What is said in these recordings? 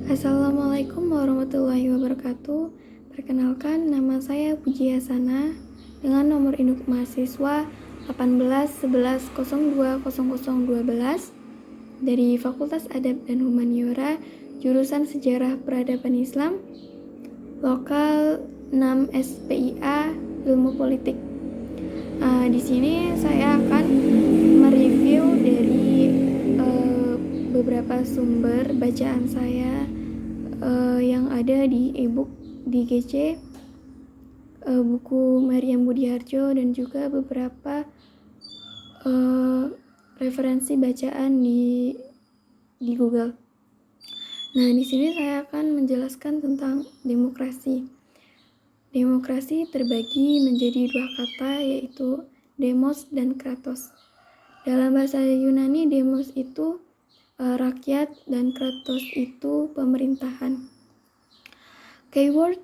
Assalamualaikum warahmatullahi wabarakatuh. Perkenalkan, nama saya Puji Hasana dengan nomor induk mahasiswa 1811020012 dari Fakultas Adab dan Humaniora, jurusan Sejarah Peradaban Islam, lokal 6 SPIA Ilmu Politik. Di sini saya akan mereview dari beberapa sumber bacaan saya yang ada di e-book di GC, buku Maryam Budiharjo, dan juga beberapa referensi bacaan di Google. Nah, di sini saya akan menjelaskan tentang demokrasi. Demokrasi terbagi menjadi dua kata, yaitu demos dan kratos. Dalam bahasa Yunani, demos itu rakyat dan kratos itu pemerintahan. Keyword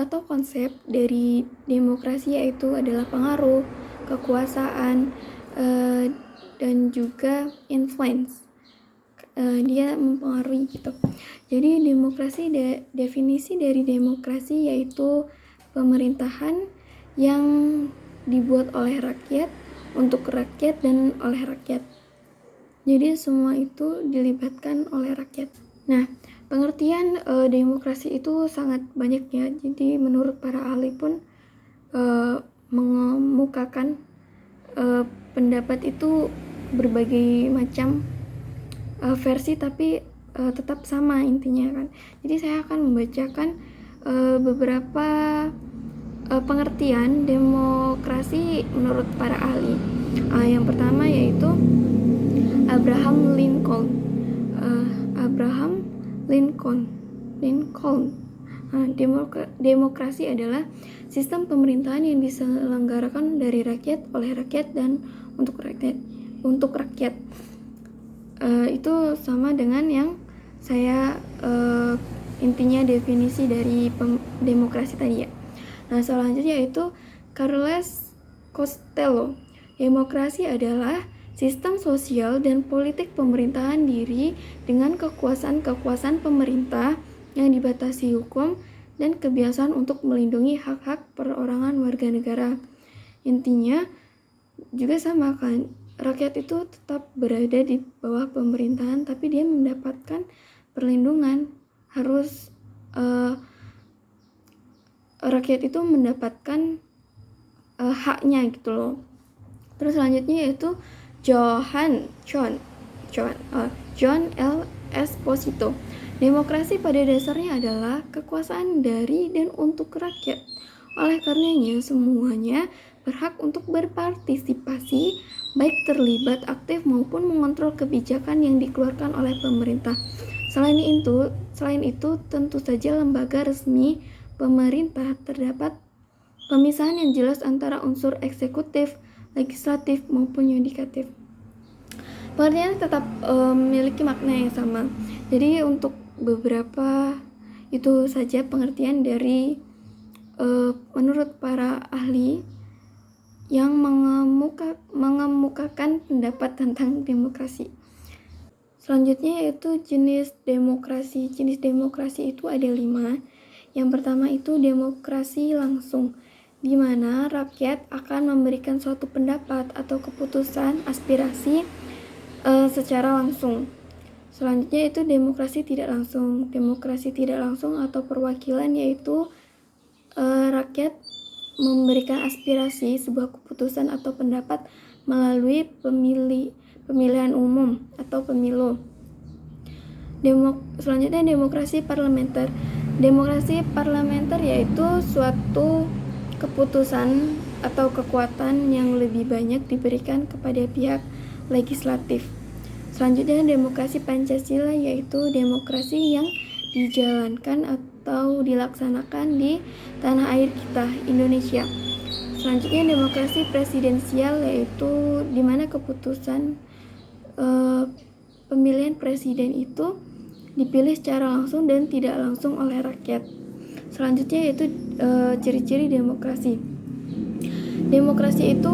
atau konsep dari demokrasi yaitu adalah pengaruh, kekuasaan, dan juga influence. Dia mempengaruhi gitu. Jadi demokrasi, definisi dari demokrasi yaitu pemerintahan yang dibuat oleh rakyat, untuk rakyat, dan oleh rakyat. Jadi semua itu dilibatkan oleh rakyat. Nah, pengertian demokrasi itu sangat banyak ya. Jadi menurut para ahli pun mengemukakan pendapat itu berbagai macam versi, tapi tetap sama intinya kan. Jadi saya akan membacakan beberapa pengertian demokrasi menurut para ahli. Yang pertama yaitu Abraham Lincoln. Demokrasi adalah sistem pemerintahan yang diselenggarakan dari rakyat, oleh rakyat, dan untuk rakyat. Itu sama dengan yang saya intinya definisi dari demokrasi tadi ya. Nah, selanjutnya yaitu Carles Costello. Demokrasi adalah sistem sosial dan politik pemerintahan diri dengan kekuasaan pemerintah yang dibatasi hukum dan kebiasaan untuk melindungi hak-hak perorangan warga negara. Intinya juga sama kan, rakyat itu tetap berada di bawah pemerintahan, tapi dia mendapatkan perlindungan. Harus rakyat itu mendapatkan haknya gitu loh. Terus selanjutnya yaitu John L. Esposito. Demokrasi pada dasarnya adalah kekuasaan dari dan untuk rakyat. Oleh karenanya semuanya berhak untuk berpartisipasi, baik terlibat aktif maupun mengontrol kebijakan yang dikeluarkan oleh pemerintah. Selain itu tentu saja lembaga resmi pemerintah terdapat pemisahan yang jelas antara unsur eksekutif, legislatif, maupun yudikatif. Pengertian tetap memiliki makna yang sama. Jadi untuk beberapa itu saja pengertian dari menurut para ahli yang mengemukakan pendapat tentang demokrasi. Selanjutnya yaitu jenis demokrasi. Jenis demokrasi itu ada 5. Yang pertama itu demokrasi langsung, di mana rakyat akan memberikan suatu pendapat atau keputusan aspirasi secara langsung. Selanjutnya itu demokrasi tidak langsung. Demokrasi tidak langsung atau perwakilan yaitu rakyat memberikan aspirasi sebuah keputusan atau pendapat melalui pemilihan umum atau pemilu. Selanjutnya demokrasi parlementer. Demokrasi parlementer yaitu suatu keputusan atau kekuatan yang lebih banyak diberikan kepada pihak legislatif. Selanjutnya demokrasi Pancasila yaitu demokrasi yang dijalankan atau dilaksanakan di tanah air kita, Indonesia. Selanjutnya demokrasi presidensial yaitu di mana keputusan pemilihan presiden itu dipilih secara langsung dan tidak langsung oleh rakyat. Selanjutnya yaitu ciri-ciri demokrasi. Demokrasi itu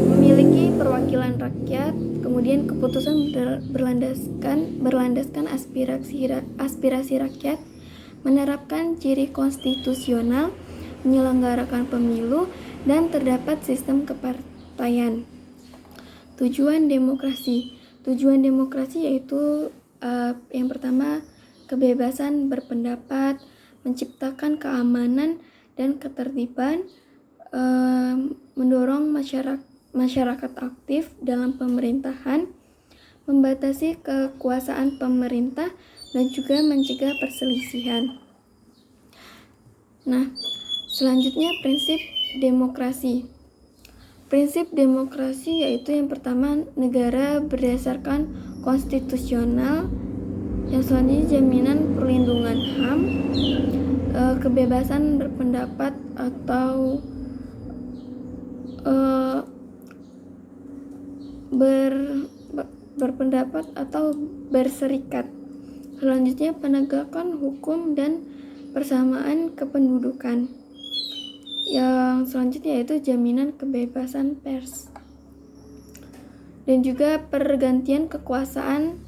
memiliki perwakilan rakyat, Kemudian keputusan berlandaskan aspirasi rakyat, menerapkan ciri konstitusional, menyelenggarakan pemilu, dan terdapat sistem kepartaian. Tujuan demokrasi yaitu yang pertama, kebebasan berpendapat, menciptakan keamanan dan ketertiban, mendorong masyarakat aktif dalam pemerintahan, membatasi kekuasaan pemerintah, dan juga mencegah perselisihan. Nah, selanjutnya prinsip demokrasi. Prinsip demokrasi yaitu yang pertama, negara berdasarkan konstitusional, yang selanjutnya jaminan perlindungan HAM, kebebasan berpendapat atau berpendapat atau berserikat. Selanjutnya penegakan hukum dan persamaan kependudukan. Yang selanjutnya yaitu jaminan kebebasan pers. Dan juga pergantian kekuasaan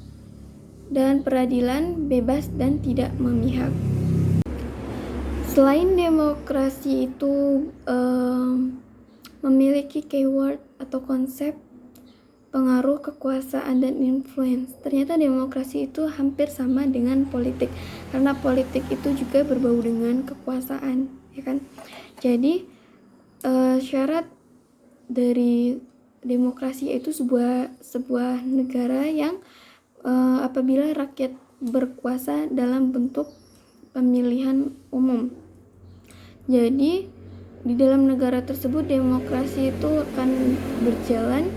dan peradilan bebas dan tidak memihak. Selain demokrasi itu memiliki keyword atau konsep pengaruh kekuasaan dan influence, ternyata demokrasi itu hampir sama dengan politik, karena politik itu juga berbau dengan kekuasaan, ya kan? Jadi syarat dari demokrasi itu sebuah negara yang apabila rakyat berkuasa dalam bentuk pemilihan umum. Jadi di dalam negara tersebut demokrasi itu akan berjalan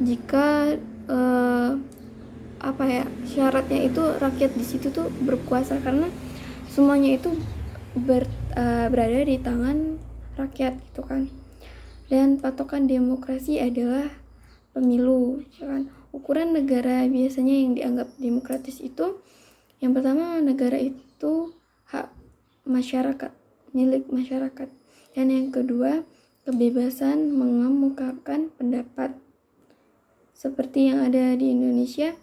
jika syaratnya itu rakyat di situ tuh berkuasa, karena semuanya itu berada di tangan rakyat gitu kan. Dan patokan demokrasi adalah pemilu, ya kan. Ukuran negara biasanya yang dianggap demokratis itu, yang pertama, negara itu hak masyarakat, milik masyarakat. Dan yang kedua, kebebasan mengemukakan pendapat. Seperti yang ada di Indonesia,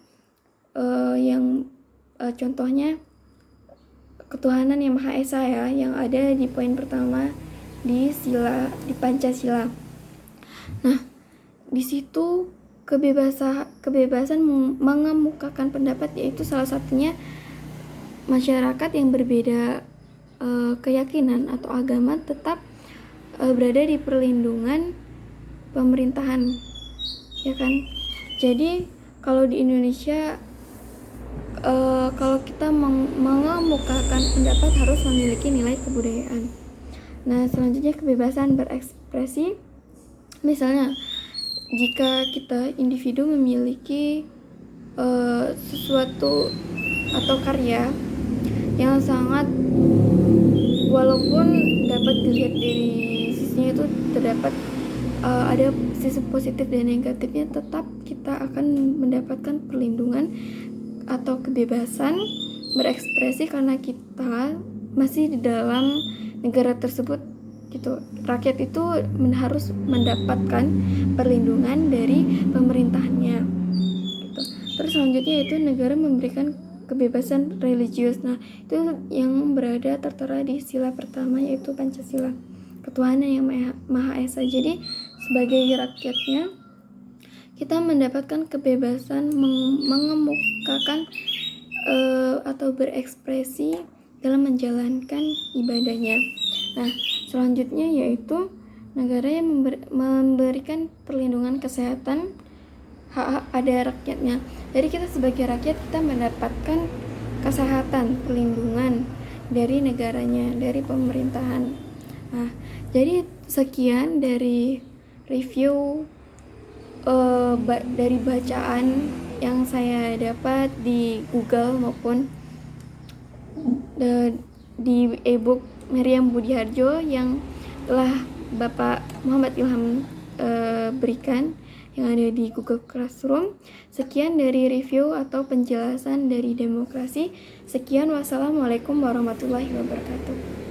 contohnya ketuhanan yang Maha Esa, ya, yang ada di poin pertama di Pancasila. Nah, di situ kebebasan mengemukakan pendapat, yaitu salah satunya masyarakat yang berbeda keyakinan atau agama tetap berada di perlindungan pemerintahan, ya kan. Jadi kalau di Indonesia kalau kita mengemukakan pendapat harus memiliki nilai kebudayaan. Nah, selanjutnya kebebasan berekspresi. Misalnya jika kita individu memiliki sesuatu atau karya yang sangat, walaupun dapat dilihat dari sisinya itu terdapat ada sisi positif dan negatifnya, tetap kita akan mendapatkan perlindungan atau kebebasan berekspresi karena kita masih di dalam negara tersebut gitu. Rakyat itu harus mendapatkan perlindungan dari pemerintahannya gitu. Terus selanjutnya itu negara memberikan kebebasan religius. Nah, itu yang berada tertera di sila pertama, yaitu Pancasila, ketuhanan yang Maha Esa. Jadi sebagai rakyatnya kita mendapatkan kebebasan mengemukakan atau berekspresi dalam menjalankan ibadahnya. Nah, selanjutnya yaitu negara yang memberikan perlindungan kesehatan hak-hak pada rakyatnya. Jadi kita sebagai rakyat kita mendapatkan kesehatan, perlindungan dari negaranya, dari pemerintahan. Nah, jadi sekian dari review dari bacaan yang saya dapat di Google maupun di e-book Meriam Budiharjo yang telah Bapak Muhammad Ilham berikan, yang ada di Google Classroom. Sekian dari review atau penjelasan dari demokrasi. Sekian, wassalamualaikum warahmatullahi wabarakatuh.